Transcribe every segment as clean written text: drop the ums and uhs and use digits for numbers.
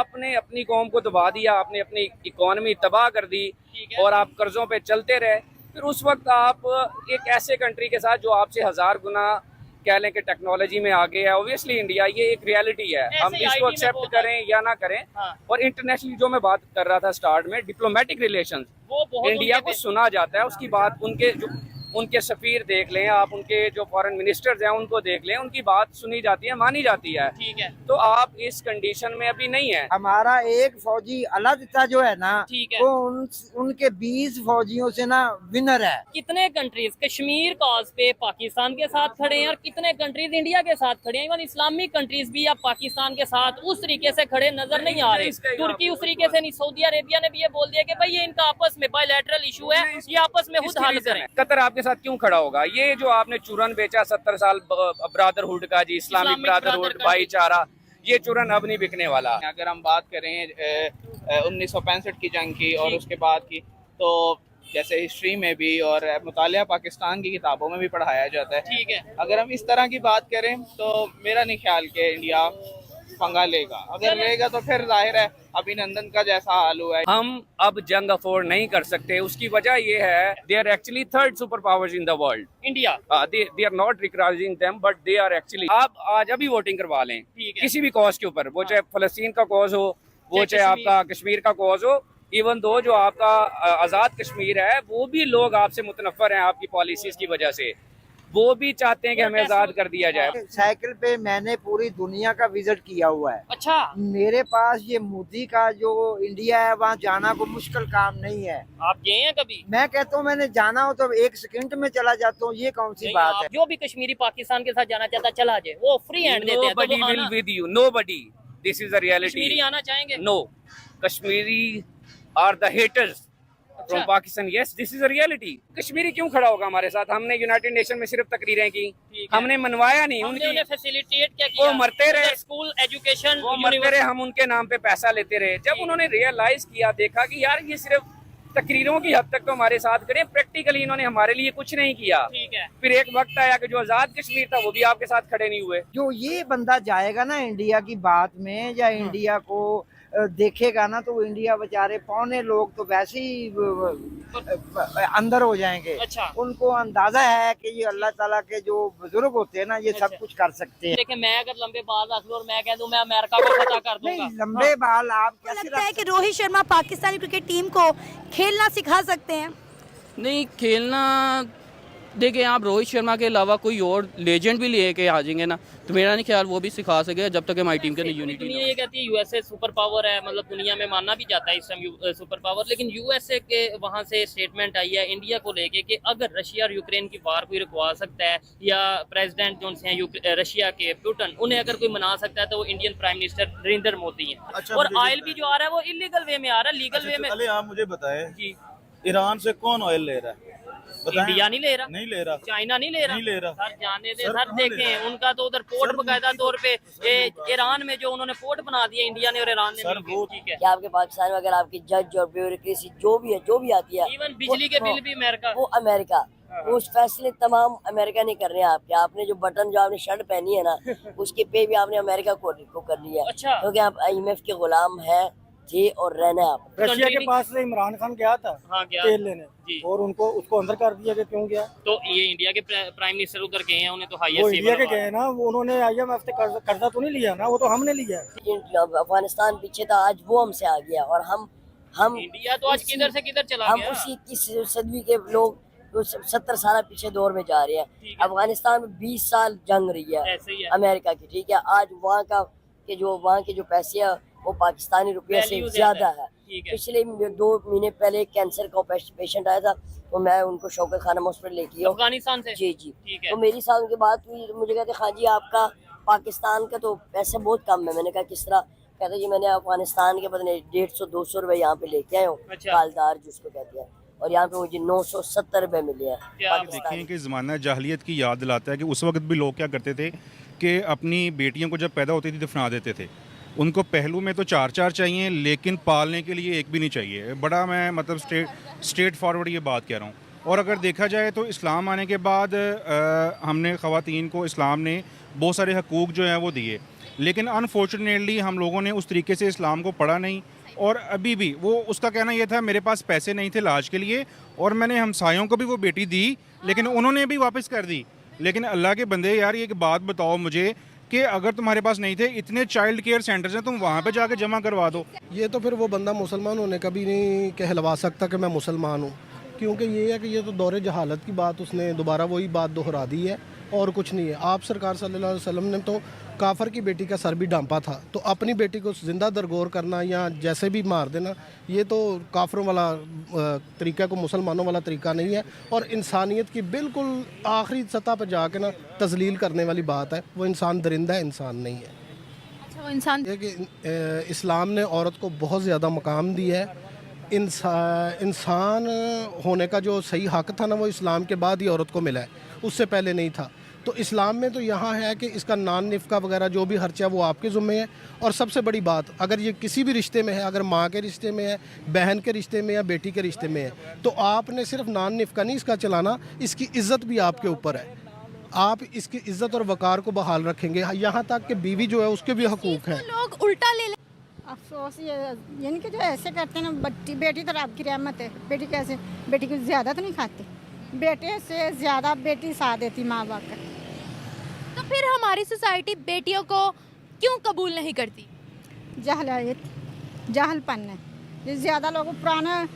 आपने अपनी कौम को दबा दिया, आपने अपनी इकोनॉमी तबाह कर दी और आप कर्जों पे चलते रहे, फिर उस वक्त आप एक ऐसे कंट्री के साथ जो आपसे 1000 गुना कह लें कि टेक्नोलॉजी में आगे है, ऑब्वियसली इंडिया, ये एक रियलिटी है, हम इसको एक्सेप्ट करें या ना करें। और इंटरनेशनली जो मैं बात कर रहा था स्टार्ट में, डिप्लोमेटिक रिलेशंस, इंडिया को सुना जाता है, उसकी बात, उनके सफीर देख लें आप, उनके जो फॉरेन मिनिस्टर्स हैं उनको देख लें, उनकी बात सुनी जाती है, मानी जाती है। ठीक है, तो आप इस कंडीशन में अभी नहीं है। हमारा एक फौजी अलग जो है ना, ठीक है, वो उनके 20 फौजियों से ना विनर है। कितने कंट्रीज कश्मीर कॉज पे पाकिस्तान के साथ खड़े हैं और कितने कंट्रीज इंडिया के साथ खड़े हैं। इवन इस्लामिक कंट्रीज भी अब पाकिस्तान के साथ उस तरीके से खड़े नजर नहीं आ रहे। तुर्की उस तरीके से नहीं, सऊदी अरेबिया ने भी ये बोल दिया कि भाई ये इनका आपस में बायलैटरल इशू है, ये आपस में खुद हल करें। कतर आपके साथ क्यों खड़ा होगा? ये जो आपने चूरन बेचा 70 साल ब्रादरहुड का, जी इस्लामिक ब्रादरहुड, भाईचारा, ये चूरन अब नहीं बिकने वाला। अगर हम बात करें 1965 की जंग की और उसके बाद की, तो जैसे हिस्ट्री में भी और मुतालिया पाकिस्तान की किताबों में भी पढ़ाया जाता है। ठीक है, अगर हम इस तरह की बात करें तो मेरा नहीं ख्याल कि इंडिया पंगा लेगा। अगर लेगा तो फिर जाहिर है अभिनंदन का जैसा हाल हुआ है। हम अब जंग अफोर्ड नहीं कर सकते। उसकी वजह ये है, they are actually third super powers in the world. India, they are not recognizing them, but they are actually. आप आज अभी वोटिंग करवा लें किसी भी कॉज के ऊपर, वो चाहे फलस्तीन का कॉज हो, वो चाहे आपका कश्मीर का कॉज हो, इवन दो जो आपका आज़ाद कश्मीर है, वो भी लोग आपसे मुतनफ़र हैं आपकी पॉलिसीज की वजह से, वो भी चाहते हैं कि हमें आज़ाद कर दिया जाए। साइकिल पे मैंने पूरी दुनिया का विजिट किया हुआ है। अच्छा, मेरे पास ये मोदी का जो इंडिया है, वहाँ जाना कोई मुश्किल काम नहीं है। आप गए हैं कभी? मैं कहता हूँ मैंने जाना हो तो 1 सेकंड में चला जाता हूँ, ये कौन सी बात है? जो भी कश्मीरी पाकिस्तान के साथ जाना चाहता चला जाए, वो फ्री हैंड देते हैं। Nobody will with you, nobody. This is the reality. Kashmiri आना चाहेंगे? No, Kashmiri are the haters from Pakistan. Yes, this is a reality. Kashmiri क्यों खड़ा होगा हमारे साथ? हमने यूनाइटेड नेशन में सिर्फ तकरीरें की, हमने मनवाया नहीं, उन्हें फैसिलिटेट क्या किया? वो मरते रहे, स्कूल एजुकेशन, वो मरते रहे, हम उनके नाम पे पैसा लेते रहे। जब उन्होंने रियलाइज किया, देखा कि यार ये सिर्फ तकरीरों की हद तक तो हमारे साथ करें, प्रैक्टिकली इन्होंने हमारे लिए कुछ नहीं किया। ठीक है, फिर एक वक्त आया कि जो आजाद कश्मीर था वो भी आपके साथ खड़े नहीं हुए। जो ये बंदा जाएगा ना इंडिया की बात में, या इंडिया को देखेगा ना, तो वो इंडिया बेचारे पौने लोग तो वैसे ही अंदर हो जाएंगे। अच्छा, उनको अंदाजा है कि ये अल्लाह ताला के जो बुजुर्ग होते हैं ना, ये सब कुछ कर सकते हैं। देखिए मैं अगर लंबे बाल रख लूं और मैं कह दूं मैं अमेरिका को फतह कर दूंगा, नहीं, लंबे बाल आप कैसे लगता है कि रोहित शर्मा पाकिस्तानी क्रिकेट टीम को खेलना सिखा सकते हैं? नहीं, खेलना देखिए, आप रोहित शर्मा के अलावा कोई और लेजेंड भी लेके आ जाएंगे ना, तो मेरा नहीं ख्याल वो भी सिखा सके, जब तक हमारी टीम के अंदर यूनिटी दुनिया ये कहती है यूएसए सुपर पावर है, मतलब दुनिया में माना भी जाता है इस टाइम सुपर पावर, लेकिन यूएसए के वहां से स्टेटमेंट आई है इंडिया को लेके कि अगर रशिया और यूक्रेन की वार कोई रुकवा सकता है, या प्रेसिडेंट जो हैं रशिया के पुतिन, उन्हें अगर कोई मना सकता है तो वो Indian prime minister Narendra Modi है। अच्छा, और ऑयल भी जो आ रहा है वो इलीगल वे में आ रहा है, लीगल वे में। पहले आप मुझे बताएं, जी, ईरान से कौन ऑयल ले रहा है? इंडिया नहीं ले रहा, नहीं ले रहा, चाइना नहीं ले रहा, सर जाने दे सर, ले देखें उनका तो उधर पोर्ट बकायदा तौर पे ईरान में जो उन्होंने पोर्ट बना दिया इंडिया ने और ईरान ने मिलकर। ठीक है, क्या आपके पाकिस्तान में अगर आपकी जज और ब्यूरोक्रेसी जो भी आती है, इवन बिजली के बिल भी अमेरिका, वो अमेरिका, उस फैसले तमाम अमेरिका नहीं कर रहे हैं आपके। आपने जो बटन, जो आपने शर्ट पहनी है ना, उसके पे भी आपने अमेरिका को कर लिया। अच्छा, क्योंकि आप IMF के गुलाम है थे और रहना है आप। रशिया के पास से इमरान खान गया था तेल लेने, और उसको अंदर कर दिया कि क्यों गया? तो ये इंडिया के प्राइम मिनिस्टर उधर गए हैं, उन्हें तो वो इंडिया के गए ना, वो उन्होंने IMF से कर्जा तो नहीं लिया ना, वो तो हमने लिया। अफगानिस्तान पीछे था, आज वो हमसे आ गया, और हम इंडिया तो आज किधर से किधर चला गया। हम उसी 21वीं सदी के लोग 70 साल पीछे दौर में जा रहे हैं। अफगानिस्तान में 20 साल जंग रही है अमेरिका की, ठीक है। आज वहाँ के जो पैसे है वो पाकिस्तानी रुपये से ज्यादा है। पिछले 2 महीने पहले कैंसर का पेशेंट आया था, तो मैं उनको शौकत खानम हॉस्पिटल लेके अफगानिस्तान से। जी, तो मेरी साथ उनकी बात हुई, मुझे कहते हाँ जी आपका पाकिस्तान का तो पैसे बहुत कम है। मैंने कहा किस तरह? कहते जी मैंने अफगानिस्तान के पता नहीं 150-200 रुपए यहाँ पे लेके आए हूँ, कालदार जिसको कहते हैं, और यहाँ पे मुझे 970 रुपए मिले हैं। देखिए कि ज़माना जाहिलियत की याद दिलाता है कि उस वक्त भी लोग क्या करते थे कि अपनी बेटियों को जब पैदा होती थी दफना देते थे। उनको पहलू में तो 4 चाहिए, लेकिन पालने के लिए एक भी नहीं चाहिए। बड़ा मैं मतलब स्ट्रेट फॉरवर्ड ये बात कह रहा हूँ। और अगर देखा जाए तो इस्लाम आने के बाद हमने ख़वातीन को इस्लाम ने बहुत सारे हकूक़ जो हैं वो दिए, लेकिन अनफॉर्चुनेटली हम लोगों ने उस तरीके से इस्लाम को पढ़ा नहीं, और अभी भी वो उसका कहना ये था मेरे पास पैसे नहीं थे इलाज के लिए, और मैंने हमसायों को भी वो बेटी दी लेकिन उन्होंने भी वापस कर दी। लेकिन अल्लाह के बंदे यार, ये एक बात बताओ मुझे कि अगर तुम्हारे पास नहीं थे, इतने चाइल्ड केयर सेंटर्स हैं, तुम वहाँ पे जाके जमा करवा दो। ये तो फिर वो बंदा मुसलमान होने का भी नहीं कहलवा सकता कि मैं मुसलमान हूँ, क्योंकि ये है कि ये तो दौरे जहालत की बात उसने दोबारा वही बात दोहरा दी है और कुछ नहीं है। आप सरकार सल्लल्लाहु अलैहि वसल्लम ने तो काफर की बेटी का सर भी डांपा था, तो अपनी बेटी को जिंदा दरगोर करना या जैसे भी मार देना, ये तो काफरों वाला तरीका को मुसलमानों वाला तरीका नहीं है, और इंसानियत की बिल्कुल आखिरी सतह पर जाके ना तजलील करने वाली बात है। वो इंसान दरिंदा है, इंसान नहीं है। अच्छा, वो इंसान ये कि इस्लाम ने औरत को बहुत ज़्यादा मकाम दिया है। इंसान होने का जो सही हक था ना, वो इस्लाम के बाद ही औरत को मिला है, उससे पहले नहीं था। तो इस्लाम में तो यहाँ है कि इसका नान निफ़्का वगैरह जो भी खर्चा है वो आपके ज़ुम्मे है। और सबसे बड़ी बात, अगर ये किसी भी रिश्ते में है, अगर माँ के रिश्ते में है, बहन के रिश्ते में या बेटी के रिश्ते में है, तो आपने सिर्फ नान निफ़्का नहीं इसका चलाना, इसकी इज़्ज़त भी आपके ऊपर है। आप इसकी इज़्ज़त और वक़ार को बहाल रखेंगे, यहाँ तक कि बीवी जो है उसके भी हकूक़ हैं। लोग उल्टा ले अफसोस ये यानी कि जो ऐसे करते हैं ना, बेटी तो आपकी रहमत है, बेटी कैसे, बेटी को ज़्यादा तो नहीं खाते, बेटे से ज़्यादा बेटी साथ देती माँ बाप का। तो फिर हमारी सोसाइटी बेटियों को क्यों कबूल नहीं करती? जहलपन है, ये ज़्यादा लोग पुराने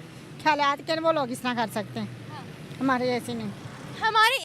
ख्यालात के वो लोग इस तरह कर सकते हैं, हमारे ऐसे नहीं। हमारी